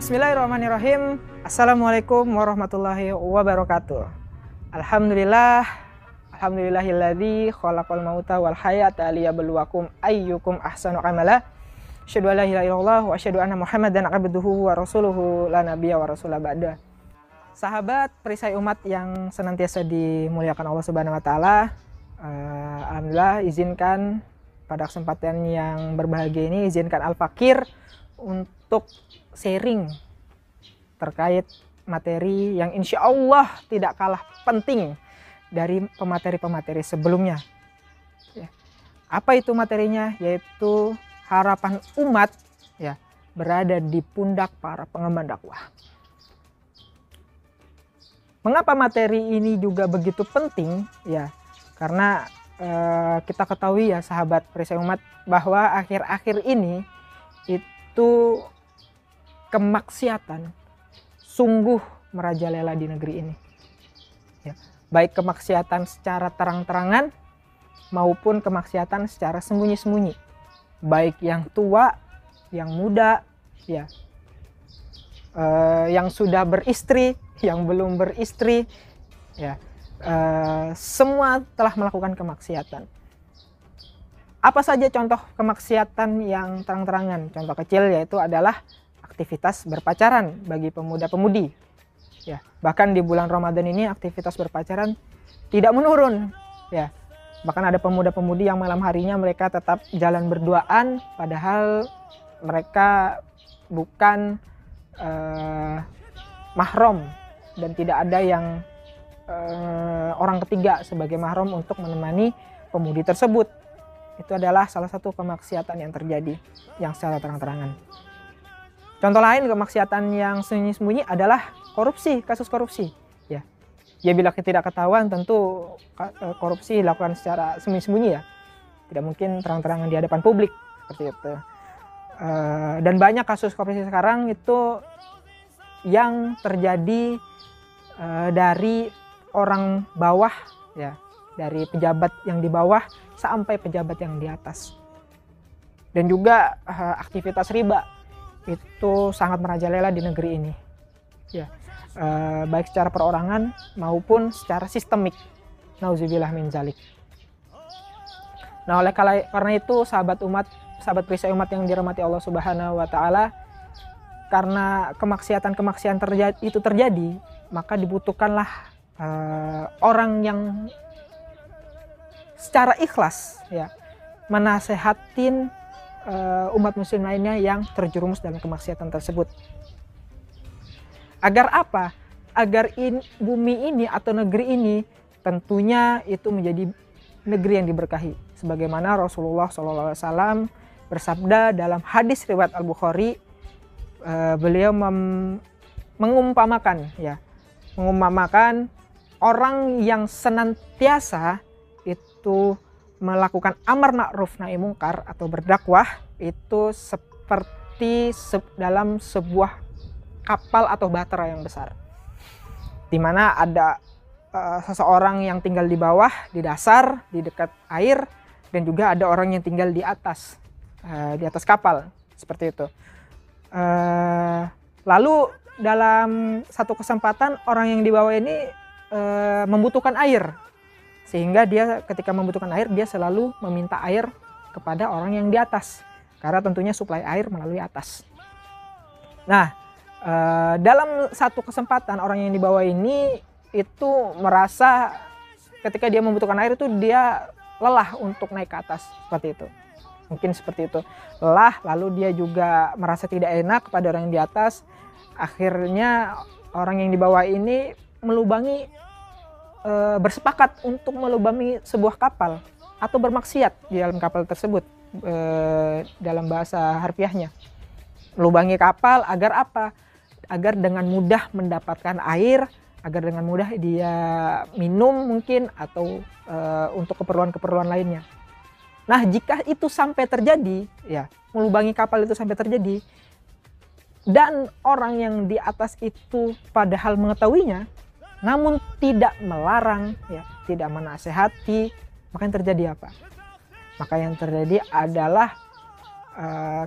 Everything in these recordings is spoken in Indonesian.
Bismillahirrahmanirrahim. Assalamualaikum warahmatullahi wabarakatuh. Alhamdulillah, alhamdulillahilladzi khalaqal mauta wal hayata liyabluwakum ayyukum ahsanu amala. Asyhadu an la ilaha illallah wa asyhadu anna Muhammadan abduhu wa rasuluhu la nabiyya wa rasula ba'da. Sahabat perisai umat yang senantiasa dimuliakan Allah Subhanahu wa taala, alhamdulillah izinkan pada kesempatan yang berbahagia ini izinkan Al-Fakir untuk sharing terkait materi yang insya Allah tidak kalah penting dari pemateri-pemateri sebelumnya. Apa itu materinya? Yaitu harapan umat berada di pundak para pengemban dakwah. Mengapa materi ini juga begitu penting? Karena kita ketahui sahabat perisai umat bahwa akhir-akhir ini itu kemaksiatan sungguh merajalela di negeri ini. Baik kemaksiatan secara terang-terangan maupun kemaksiatan secara sembunyi-sembunyi. Baik yang tua, yang muda, yang sudah beristri, yang belum beristri, semua telah melakukan kemaksiatan. Apa saja contoh kemaksiatan yang terang-terangan? Contoh kecil yaitu adalah aktivitas berpacaran bagi pemuda-pemudi. Bahkan di bulan Ramadan ini aktivitas berpacaran tidak menurun. Bahkan ada pemuda-pemudi yang malam harinya mereka tetap jalan berduaan, padahal mereka bukan mahram dan tidak ada yang orang ketiga sebagai mahram untuk menemani pemudi tersebut. Itu adalah salah satu kemaksiatan yang terjadi yang secara terang-terangan. Contoh lain kemaksiatan yang sembunyi-sembunyi adalah korupsi, kasus korupsi. Ya bila tidak ketahuan tentu korupsi dilakukan secara sembunyi-sembunyi tidak mungkin terang-terangan di hadapan publik seperti itu. Dan banyak kasus korupsi sekarang itu yang terjadi dari orang bawah, dari pejabat yang di bawah sampai pejabat yang di atas. Dan juga aktivitas riba itu sangat merajalela di negeri ini. Baik secara perorangan maupun secara sistemik. Nauzubillah min zalik. Nah, oleh karena itu sahabat perisai umat yang dirahmati Allah Subhanahu wa taala, karena kemaksiatan itu terjadi, maka dibutuhkanlah orang yang secara ikhlas menasehatin umat muslim lainnya yang terjerumus dalam kemaksiatan tersebut. Agar apa? Agar bumi ini atau negeri ini tentunya itu menjadi negeri yang diberkahi. Sebagaimana Rasulullah SAW bersabda dalam hadis riwayat Al-Bukhari, beliau mengumpamakan orang yang senantiasa itu melakukan amar ma'ruf nahi mungkar atau berdakwah itu seperti dalam sebuah kapal atau bahtera yang besar, di mana ada seseorang yang tinggal di bawah, di dasar, di dekat air, dan juga ada orang yang tinggal di atas kapal seperti itu. Lalu dalam satu kesempatan orang yang di bawah ini membutuhkan air. Sehingga dia ketika membutuhkan air, dia selalu meminta air kepada orang yang di atas. Karena tentunya suplai air melalui atas. Nah, dalam satu kesempatan orang yang di bawah ini itu merasa ketika dia membutuhkan air itu dia lelah untuk naik ke atas. Seperti itu. Mungkin seperti itu. Lelah, lalu dia juga merasa tidak enak kepada orang yang di atas. Akhirnya orang yang di bawah ini bersepakat untuk melubangi sebuah kapal atau bermaksiat di dalam kapal tersebut, dalam bahasa harfiahnya. Melubangi kapal agar apa? Agar dengan mudah mendapatkan air, agar dengan mudah dia minum mungkin atau untuk keperluan-keperluan lainnya. Nah, jika itu sampai terjadi, melubangi kapal itu sampai terjadi, dan orang yang di atas itu padahal mengetahuinya, namun tidak melarang, tidak menasehati, maka yang terjadi apa? Maka yang terjadi adalah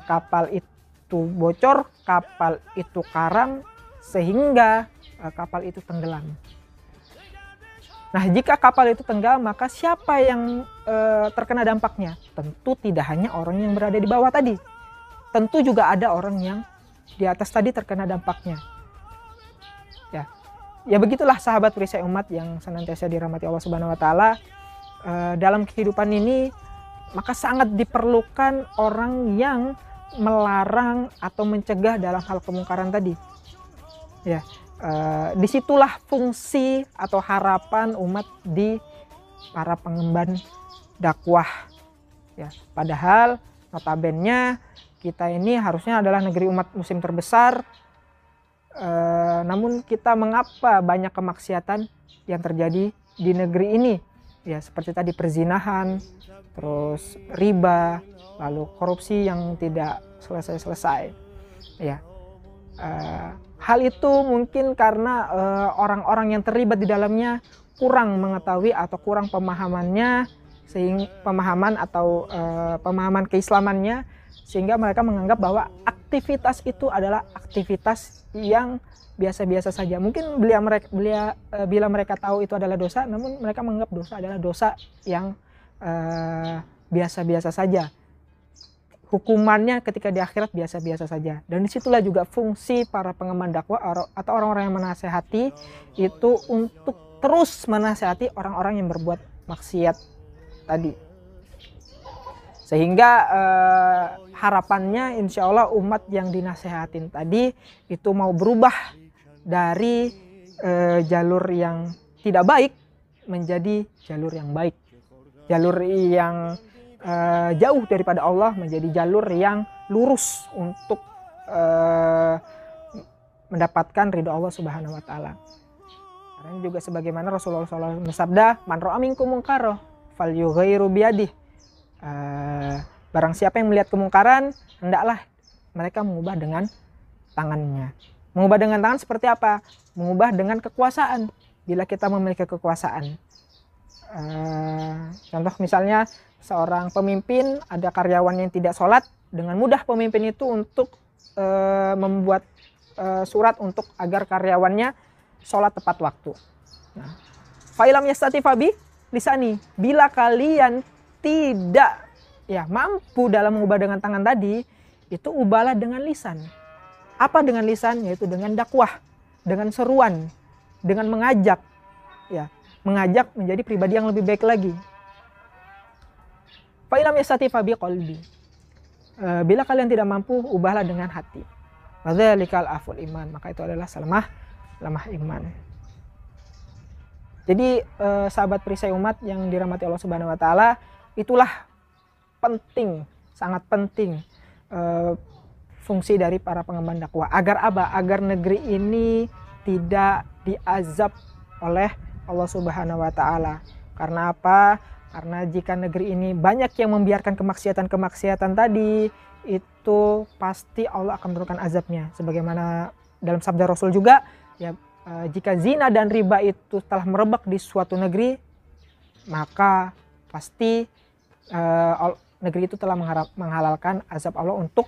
kapal itu itu bocor, kapal itu karam, sehingga kapal itu tenggelam. Nah, jika kapal itu tenggelam, maka siapa yang terkena dampaknya? Tentu tidak hanya orang yang berada di bawah tadi. Tentu juga ada orang yang di atas tadi terkena dampaknya. Ya begitulah sahabat perisai umat yang senantiasa dirahmati Allah Subhanahu wa taala. Dalam kehidupan ini maka sangat diperlukan orang yang melarang atau mencegah dalam hal kemungkaran tadi. Ya, disitulah fungsi atau harapan umat di para pengemban dakwah. Ya, padahal notabene kita ini harusnya adalah negeri umat muslim terbesar. Namun kita mengapa banyak kemaksiatan yang terjadi di negeri ini? Ya, seperti tadi perzinahan, terus riba, lalu korupsi yang tidak selesai-selesai. Ya, hal itu mungkin karena orang-orang yang terlibat di dalamnya kurang mengetahui atau kurang pemahamannya, sehingga pemahaman keislamannya, sehingga mereka menganggap bahwa aktivitas itu adalah aktivitas yang biasa-biasa saja. Mungkin bila mereka tahu itu adalah dosa, namun mereka menganggap dosa adalah dosa yang biasa-biasa saja. Hukumannya ketika di akhirat biasa-biasa saja. Dan disitulah juga fungsi para pengemban dakwah atau orang-orang yang menasehati itu untuk terus menasehati orang-orang yang berbuat maksiat tadi. Sehingga harapannya insya Allah umat yang dinasehatin tadi itu mau berubah dari jalur yang tidak baik menjadi jalur yang baik. Jalur yang jauh daripada Allah menjadi jalur yang lurus untuk mendapatkan ridho Allah Subhanahu wa taala. Karena juga sebagaimana Rasulullah SAW bersabda, "Man ra'a minkum munkaran falyughayyiru biyadihi." Barang siapa yang melihat kemungkaran, hendaklah mereka mengubah dengan tangannya. Mengubah dengan tangan seperti apa? Mengubah dengan kekuasaan. Bila kita memiliki kekuasaan, contoh misalnya seorang pemimpin, ada karyawan yang tidak sholat, dengan mudah pemimpin itu untuk membuat surat untuk agar karyawannya sholat tepat waktu. Nah, fa'ilam yastati fabi lisani. Bila kalian tidak mampu dalam mengubah dengan tangan tadi, itu ubahlah dengan lisan. Apa dengan lisan? Yaitu dengan dakwah, dengan seruan, dengan mengajak, mengajak menjadi pribadi yang lebih baik lagi. Fa'ilam yastati fabi qalbi. Bila kalian tidak mampu, ubahlah dengan hati. Wadzalikal aful iman. Maka itu adalah lemah iman. Jadi sahabat perisai umat yang dirahmati Allah Subhanahu wa taala, itulah penting, sangat penting fungsi dari para pengemban dakwah. Agar apa? Agar negeri ini tidak diazab oleh Allah Subhanahu wa taala. Karena apa? Karena jika negeri ini banyak yang membiarkan kemaksiatan-kemaksiatan tadi, itu pasti Allah akan menurunkan azabnya. Sebagaimana dalam sabda Rasul juga, jika zina dan riba itu telah merebak di suatu negeri, maka pasti negeri itu telah menghalalkan azab Allah untuk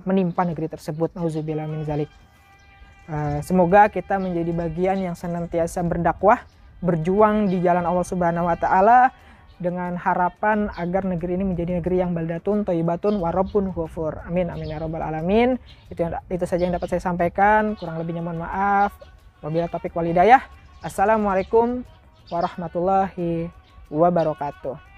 menimpa negeri tersebut. Nauzubillah min zalik. Semoga kita menjadi bagian yang senantiasa berdakwah, berjuang di jalan Allah Subhanahu wa taala dengan harapan agar negeri ini menjadi negeri yang baldatun thayyibatun wa rabbun ghafur. Amin amin ya rabbal alamin. Itu saja yang dapat saya sampaikan. Kurang lebihnya mohon maaf. Wabillahi taufiq wal hidayah. Assalamualaikum warahmatullahi wabarakatuh.